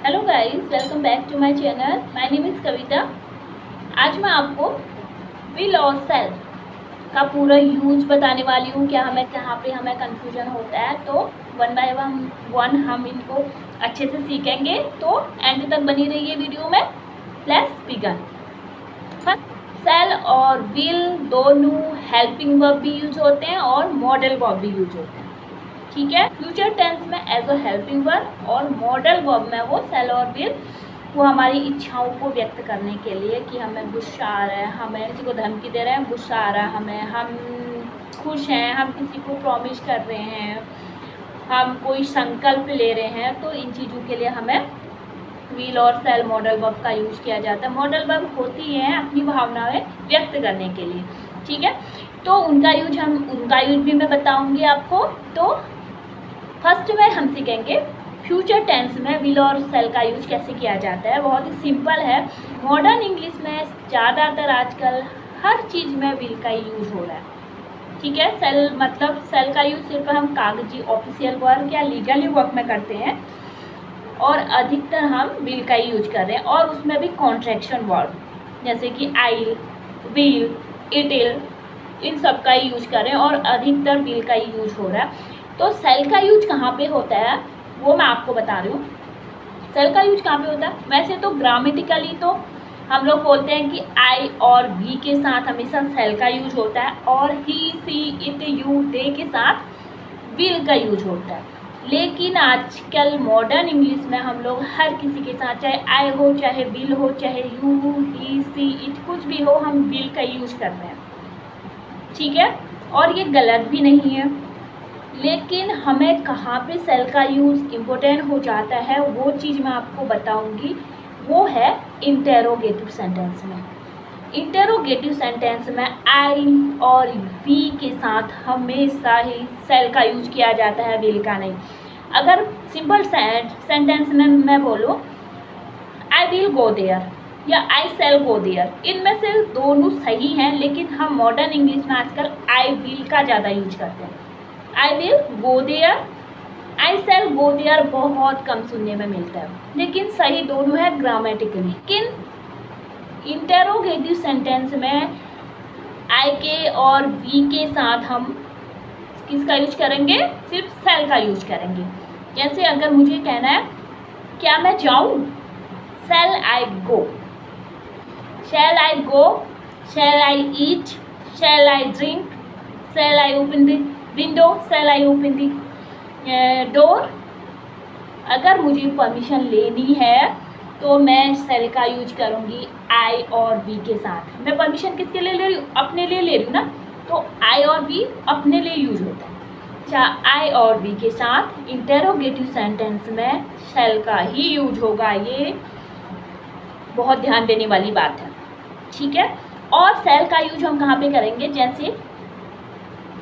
Hello guys, welcome back to my channel. My name is Kavita. आज मैं आपको will और सेल का पूरा यूज बताने वाली हूँ। कहाँ पे हमें कन्फ्यूजन होता है, तो वन बाय वन हम इनको अच्छे से सीखेंगे। तो एंड तक बनी रहिए वीडियो में। Let's begin. सेल और विल दोनों हेल्पिंग वर्ब भी यूज होते हैं और मॉडल वर्ब भी यूज होते हैं। ठीक है, फ्यूचर टेंस में एज अ हेल्पिंग वर्ब और मॉडल वर्ब में वो सेल और विल वो हमारी इच्छाओं को व्यक्त करने के लिए कि हमें गुस्सा आ रहा है, हमें किसी को धमकी दे रहे हैं, गुस्सा आ रहा है हमें, हम खुश हैं, हम किसी को प्रॉमिस कर रहे हैं, हम कोई संकल्प ले रहे हैं, तो इन चीज़ों के लिए हमें विल और सेल मॉडल वर्ब का यूज किया जाता है। मॉडल वर्ब होती है अपनी भावनाएं व्यक्त करने के लिए। ठीक है, तो उनका यूज भी मैं बताऊंगी आपको। तो फर्स्ट में हम सीखेंगे फ्यूचर टेंस में विल और सेल का यूज कैसे किया जाता है। बहुत ही सिंपल है। मॉडर्न इंग्लिश में ज़्यादातर आजकल हर चीज़ में विल का यूज हो रहा है। ठीक है, सेल का यूज सिर्फ हम कागजी ऑफिशियल वर्क या लीगली वर्क में करते हैं और अधिकतर हम विल का ही यूज कर रहे हैं, और उसमें भी कॉन्ट्रैक्शन वर्ड जैसे कि आई विल इट इन सब का ही यूज कर रहे हैं और अधिकतर विल का ही यूज हो रहा है। तो सेल का यूज कहाँ पे होता है वो मैं आपको बता रही हूँ। सेल का यूज कहाँ पे होता है? वैसे तो ग्रामेटिकली तो हम लोग बोलते हैं कि आई और वी के साथ हमेशा सेल का यूज होता है, और he she it you they के साथ विल का यूज होता है। लेकिन आजकल मॉडर्न इंग्लिश में हम लोग हर किसी के साथ, चाहे आई हो, चाहे विल हो, चाहे यू ही सी इट कुछ भी हो, हम विल का यूज कर रहे हैं। ठीक है, और ये गलत भी नहीं है। लेकिन हमें कहाँ पे सेल का यूज़ इम्पोर्टेंट हो जाता है वो चीज़ मैं आपको बताऊंगी। वो है इंटेरोगेटिव सेंटेंस में। इंटेरोगेटिव सेंटेंस में आई और वी के साथ हमेशा ही सेल का यूज किया जाता है, विल का नहीं। अगर सिंपल सेंटेंस में मैं बोलूँ आई विल गो देयर या आई सेल गो देयर, इनमें से दोनों सही हैं, लेकिन हम मॉडर्न इंग्लिश में आजकल आई विल का ज़्यादा यूज करते हैं। I will go there, I shall go there बहुत कम सुनने में मिलता है, लेकिन सही दोनों है ग्रामेटिकली। लेकिन इंटेरोगेटिव सेंटेंस में आई के और वी के साथ हम किसका यूज करेंगे? सिर्फ सेल का यूज करेंगे। जैसे अगर मुझे कहना है क्या मैं जाऊँ, shall I go, shall I go, shall I eat, shall I drink, shall I open the window, shall I open the door. अगर मुझे परमिशन लेनी है तो मैं सेल का यूज करूँगी आई और वी के साथ। मैं परमिशन किसके लिए ले रही हूँ? अपने लिए ले रही हूँ ना, तो आई और वी अपने लिए यूज होता है। अच्छा, आई और वी के साथ इंटेरोगेटिव सेंटेंस में सेल का ही यूज होगा, ये बहुत ध्यान देने वाली बात है। ठीक है, और सेल का यूज हम कहाँ पे करेंगे? जैसे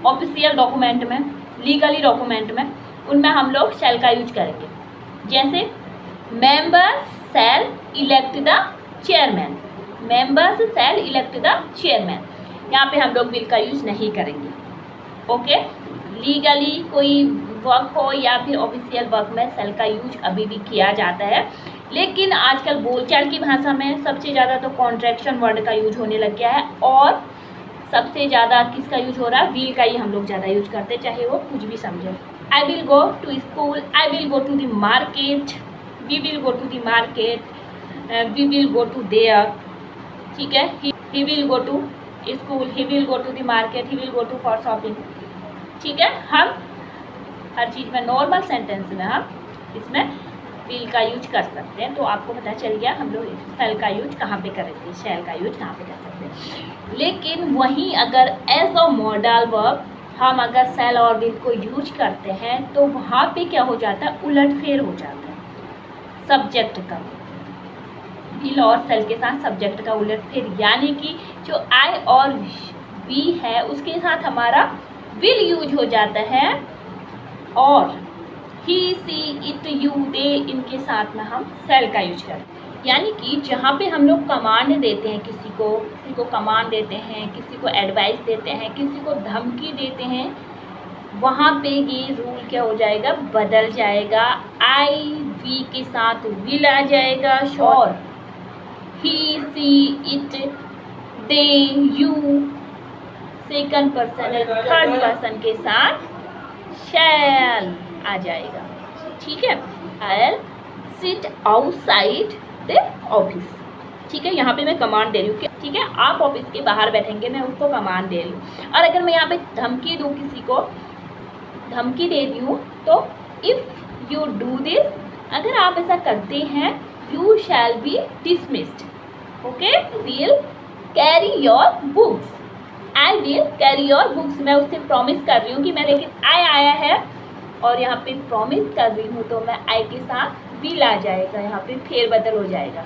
ऑफिशियल डॉक्यूमेंट में, लीगली डॉक्यूमेंट में, उनमें हम लोग सेल का यूज करेंगे। जैसे members shall elect the chairman, members shall elect the chairman, यहाँ पे हम लोग विल का यूज नहीं करेंगे। ओके, लीगली कोई वर्क हो या फिर ऑफिशियल वर्क में सेल का यूज अभी भी किया जाता है, लेकिन आजकल बोलचाल की भाषा में सबसे ज़्यादा तो कॉन्ट्रैक्शन वर्ड का यूज होने लग गया है, और सबसे ज़्यादा किसका यूज हो रहा है? विल का ही हम लोग ज़्यादा यूज करते हैं, चाहे वो कुछ भी समझे। I will go to school, I will go to the market, we will go to the market, we will go to there. ठीक है, he will go to school, he will go to the market, he will go to for shopping. ठीक है, हम हर चीज़ में normal sentence में हम इसमें will का यूज कर सकते हैं। तो आपको पता चल गया हम लोग सेल का यूज कहाँ पे करेंगे, सेल का यूज कहाँ पे कर सकते हैं। लेकिन वहीं अगर एज अ मॉडल वर्ब हम अगर सेल और विल को यूज करते हैं तो वहाँ पे क्या हो जाता है? उलटफेर हो जाता है सब्जेक्ट का। विल और सेल के साथ सब्जेक्ट का उलटफेर, यानी कि जो आई और वी है उसके साथ हमारा विल यूज हो जाता है, और he she it you they इनके साथ में हम सेल का यूज करते हैं। यानी कि जहाँ पे हम लोग कमांड देते हैं, किसी को कमांड देते हैं, किसी को एडवाइस देते हैं, किसी को धमकी देते हैं, वहाँ पे ये रूल क्या हो जाएगा? बदल जाएगा। आई वी के साथ विल आ जाएगा। और he, she, it, they, you second person है, थर्ड पर्सन के साथ शैल आ जाएगा। ठीक है, I sit outside the office. ठीक है, यहाँ पे मैं कमांड दे रही हूँ। ठीक है, आप ऑफिस के बाहर बैठेंगे, मैं उसको कमांड दे रही हूँ। और अगर मैं यहाँ पे धमकी दूँ, किसी को धमकी दे रही हूँ, तो इफ़ यू डू दिस, अगर आप ऐसा करते हैं, you shall be dismissed. Okay, will carry your books. I will carry your books, मैं उससे प्रॉमिस कर रही हूँ कि मैं, लेकिन आई आया है और यहाँ पे प्रॉमिस कर रही हूँ, तो मैं आई के साथ विल आ जाएगा, यहाँ पे फेरबदल हो जाएगा।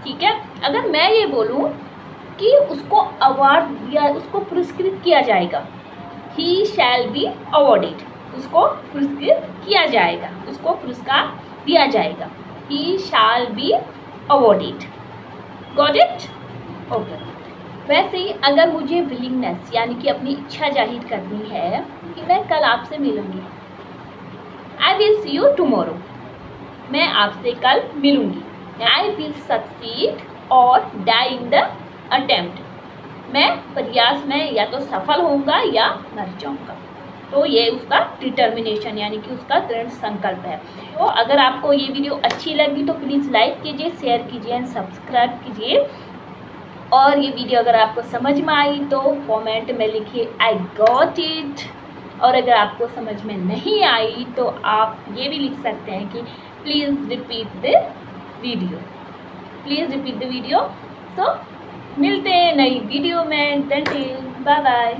ठीक है, अगर मैं ये बोलूँ कि उसको अवार्ड दिया, उसको पुरस्कृत किया जाएगा, ही शैल बी अवॉर्डेड, उसको पुरस्कृत किया जाएगा, उसको पुरस्कार दिया जाएगा, he shall be awarded. Got it? Okay. वैसे ही अगर मुझे विलिंगनेस यानी कि अपनी इच्छा जाहिर करनी है कि मैं कल आपसे मिलूंगी, I will see you tomorrow, मैं आपसे कल मिलूंगी। आई विल सक्सीड और डाई इन द अटेम्प्ट, मैं प्रयास में या तो सफल होऊंगा या मर जाऊंगा। तो ये उसका डिटर्मिनेशन यानी कि उसका दृढ़ संकल्प है। तो अगर आपको ये वीडियो अच्छी लगी तो प्लीज़ लाइक कीजिए, शेयर कीजिए एंड सब्सक्राइब कीजिए। और ये वीडियो अगर आपको समझ में आई तो कमेंट में लिखिए आई गॉट इट। और अगर आपको समझ में नहीं आई तो आप ये भी लिख सकते हैं कि please repeat the video, please repeat the video. So मिलते हैं नई वीडियो में, टिल बाय बाय।